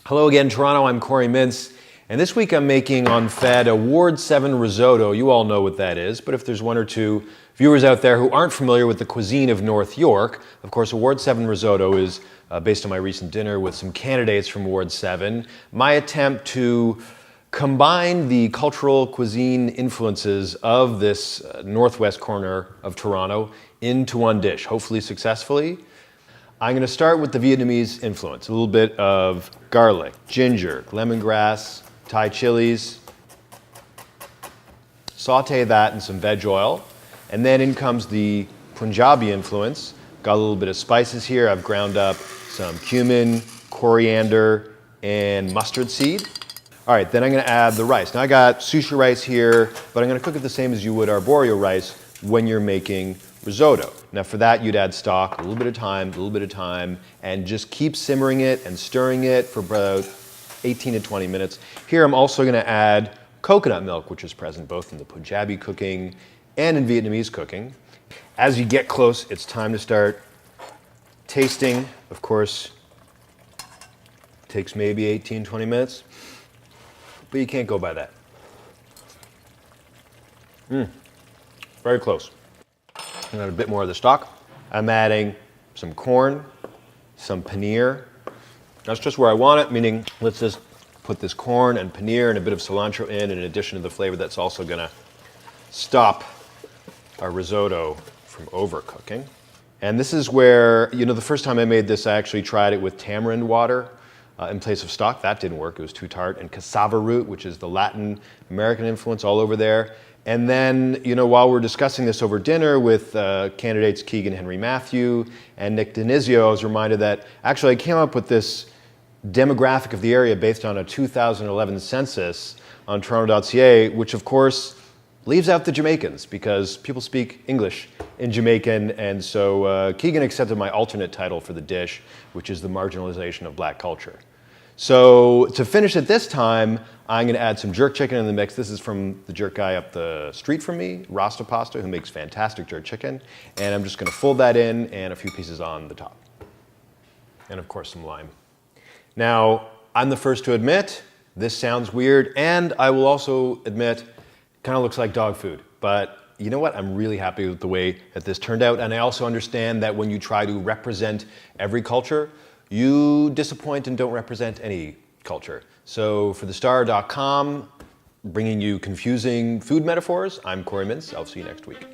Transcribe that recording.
Hello again, Toronto. I'm Corey Mintz, and this week I'm making on Fed a Ward 7 risotto. You all know what that is, but if there's one or two viewers out there who aren't familiar with the cuisine of North York, of course, a Ward 7 risotto is based on my recent dinner with some candidates from Ward 7. My attempt to combine the cultural cuisine influences of this northwest corner of Toronto into one dish, hopefully successfully. I'm going to start with the Vietnamese influence, a little bit of garlic, ginger, lemongrass, Thai chilies. Saute that in some veg oil. And then in comes the Punjabi influence. Got a little bit of spices here. I've ground up some cumin, coriander, and mustard seed. All right, then I'm going to add the rice. Now I got sushi rice here, but I'm going to cook it the same as you would arborio rice when you're making risotto. Now for that, you'd add stock, a little bit of time, and just keep simmering it and stirring it for about 18 to 20 minutes. Here I'm also going to add coconut milk, which is present both in the Punjabi cooking and in Vietnamese cooking. As you get close, it's time to start tasting. Of course, it takes maybe 18, 20 minutes, but you can't go by that. Very close. I'm add a bit more of the stock. I'm adding some corn, some paneer. That's just where I want it, meaning let's just put this corn and paneer and a bit of cilantro in addition to the flavor that's also gonna stop our risotto from overcooking. And this is where, the first time I made this, I actually tried it with tamarind water in place of stock. That didn't work, it was too tart. And cassava root, which is the Latin American influence all over there. And then, while we're discussing this over dinner with candidates Keegan Henry Matthew and Nick Denizio, I was reminded that actually I came up with this demographic of the area based on a 2011 census on Toronto.ca, which of course leaves out the Jamaicans because people speak English in Jamaican. And so Keegan accepted my alternate title for the dish, which is the marginalization of black culture. So to finish it this time, I'm going to add some jerk chicken in the mix. This is from the jerk guy up the street from me, Rasta Pasta, who makes fantastic jerk chicken. And I'm just going to fold that in and a few pieces on the top. And of course some lime. Now, I'm the first to admit, this sounds weird, and I will also admit, it kind of looks like dog food. But you know what? I'm really happy with the way that this turned out. And I also understand that when you try to represent every culture, you disappoint and don't represent any culture. So for thestar.com, bringing you confusing food metaphors, I'm Corey Mintz. I'll see you next week.